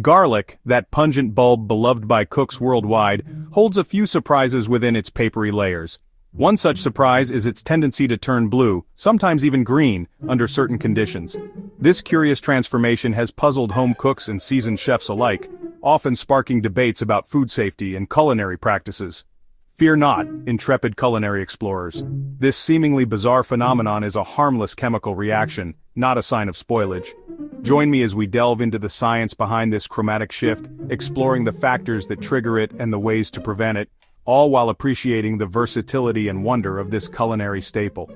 Garlic, that pungent bulb beloved by cooks worldwide, holds a few surprises within its papery layers. One such surprise is its tendency to turn blue, sometimes even green, under certain conditions. This curious transformation has puzzled home cooks and seasoned chefs alike, often sparking debates about food safety and culinary practices. Fear not, intrepid culinary explorers. This seemingly bizarre phenomenon is a harmless chemical reaction, not a sign of spoilage. Join me as we delve into the science behind this chromatic shift, exploring the factors that trigger it and the ways to prevent it, all while appreciating the versatility and wonder of this culinary staple.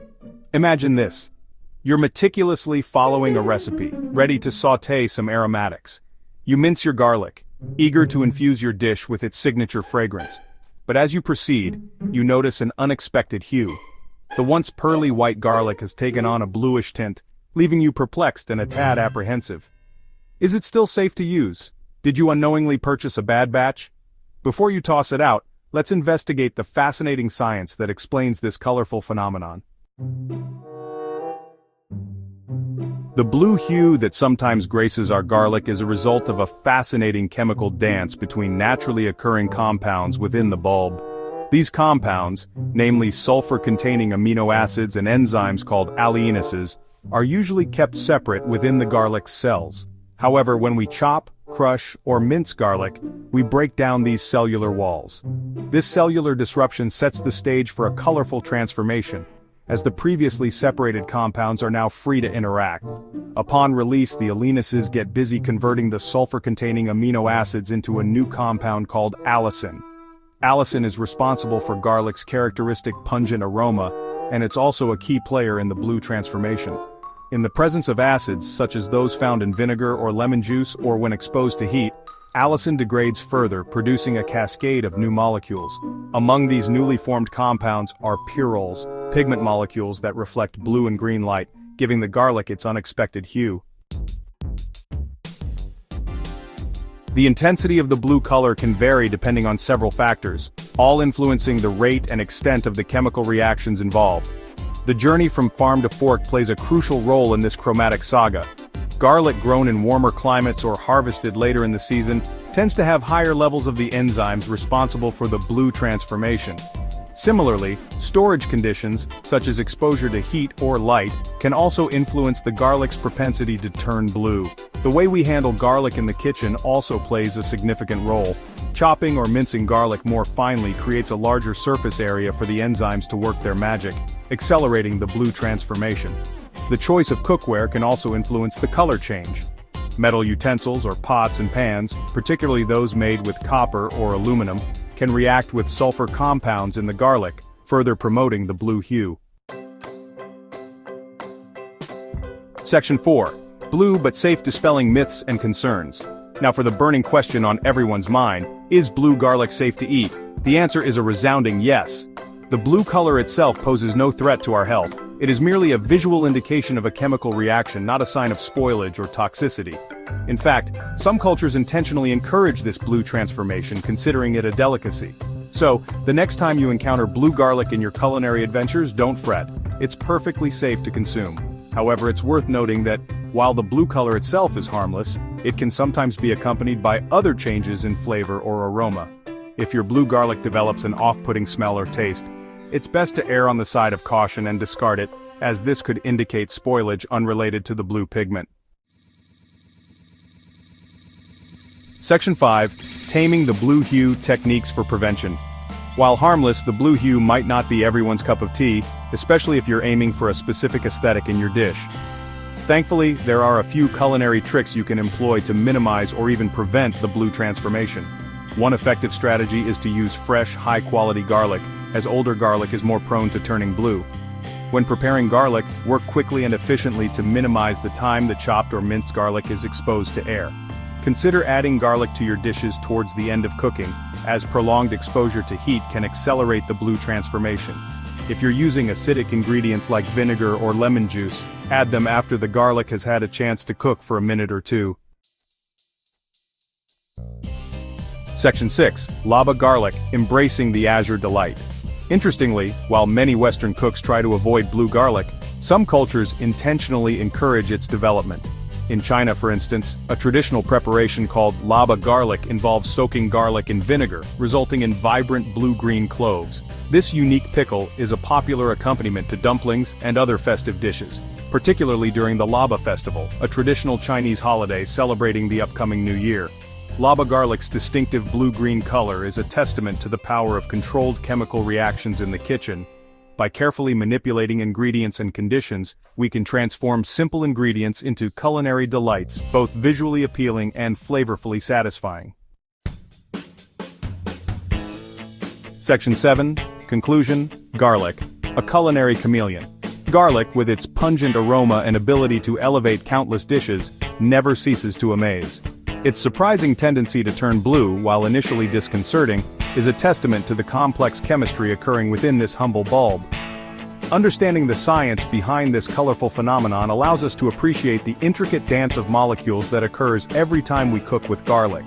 Imagine this. You're meticulously following a recipe, ready to sauté some aromatics. You mince your garlic, eager to infuse your dish with its signature fragrance. But as you proceed, you notice an unexpected hue. The once pearly white garlic has taken on a bluish tint, leaving you perplexed and a tad apprehensive. Is it still safe to use? Did you unknowingly purchase a bad batch? Before you toss it out, let's investigate the fascinating science that explains this colorful phenomenon. The blue hue that sometimes graces our garlic is a result of a fascinating chemical dance between naturally occurring compounds within the bulb. These compounds, namely sulfur-containing amino acids and enzymes called alliinases, are usually kept separate within the garlic's cells. However, when we chop, crush, or mince garlic, we break down these cellular walls. This cellular disruption sets the stage for a colorful transformation, as the previously separated compounds are now free to interact. Upon release, the alliinases get busy converting the sulfur-containing amino acids into a new compound called allicin. Allicin is responsible for garlic's characteristic pungent aroma, and it's also a key player in the blue transformation. In the presence of acids, such as those found in vinegar or lemon juice, or when exposed to heat, allicin degrades further, producing a cascade of new molecules. Among these newly formed compounds are pyrroles, pigment molecules that reflect blue and green light, giving the garlic its unexpected hue. The intensity of the blue color can vary depending on several factors, all influencing the rate and extent of the chemical reactions involved. The journey from farm to fork plays a crucial role in this chromatic saga. Garlic grown in warmer climates or harvested later in the season tends to have higher levels of the enzymes responsible for the blue transformation. Similarly, storage conditions, such as exposure to heat or light, can also influence the garlic's propensity to turn blue. The way we handle garlic in the kitchen also plays a significant role. Chopping or mincing garlic more finely creates a larger surface area for the enzymes to work their magic, accelerating the blue transformation. The choice of cookware can also influence the color change. Metal utensils or pots and pans, particularly those made with copper or aluminum, can react with sulfur compounds in the garlic, further promoting the blue hue. Section 4. Blue but safe dispelling myths and concerns. Now for the burning question on everyone's mind, is blue garlic safe to eat? The answer is a resounding yes. The blue color itself poses no threat to our health. It is merely a visual indication of a chemical reaction, not a sign of spoilage or toxicity. In fact, some cultures intentionally encourage this blue transformation, considering it a delicacy. So, the next time you encounter blue garlic in your culinary adventures, don't fret. It's perfectly safe to consume. However, it's worth noting that, while the blue color itself is harmless, it can sometimes be accompanied by other changes in flavor or aroma. If your blue garlic develops an off-putting smell or taste, it's best to err on the side of caution and discard it, as this could indicate spoilage unrelated to the blue pigment. Section 5. Taming the blue hue, techniques for prevention. While harmless, the blue hue might not be everyone's cup of tea, especially if you're aiming for a specific aesthetic in your dish. Thankfully, there are a few culinary tricks you can employ to minimize or even prevent the blue transformation. One effective strategy is to use fresh, high-quality garlic, as older garlic is more prone to turning blue. When preparing garlic, work quickly and efficiently to minimize the time the chopped or minced garlic is exposed to air. Consider adding garlic to your dishes towards the end of cooking, as prolonged exposure to heat can accelerate the blue transformation. If you're using acidic ingredients like vinegar or lemon juice, add them after the garlic has had a chance to cook for a minute or two. Section 6. Laba garlic, embracing the azure delight. Interestingly, while many Western cooks try to avoid blue garlic, some cultures intentionally encourage its development. In China, for instance, a traditional preparation called laba garlic involves soaking garlic in vinegar, resulting in vibrant blue-green cloves. This unique pickle is a popular accompaniment to dumplings and other festive dishes, particularly during the Laba Festival, a traditional Chinese holiday celebrating the upcoming New Year. Laba garlic's distinctive blue-green color is a testament to the power of controlled chemical reactions in the kitchen. By carefully manipulating ingredients and conditions, we can transform simple ingredients into culinary delights, both visually appealing and flavorfully satisfying. Section 7. Conclusion: Garlic, a culinary chameleon. Garlic, with its pungent aroma and ability to elevate countless dishes, never ceases to amaze. Its surprising tendency to turn blue, while initially disconcerting, is a testament to the complex chemistry occurring within this humble bulb. Understanding the science behind this colorful phenomenon allows us to appreciate the intricate dance of molecules that occurs every time we cook with garlic.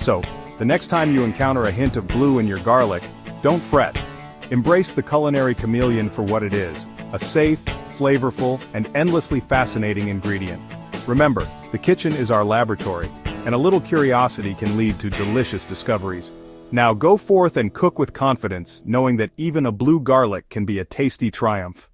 So, the next time you encounter a hint of blue in your garlic, don't fret. Embrace the culinary chameleon for what it is, a safe, flavorful, and endlessly fascinating ingredient. Remember, the kitchen is our laboratory, and a little curiosity can lead to delicious discoveries. Now go forth and cook with confidence, knowing that even a blue garlic can be a tasty triumph.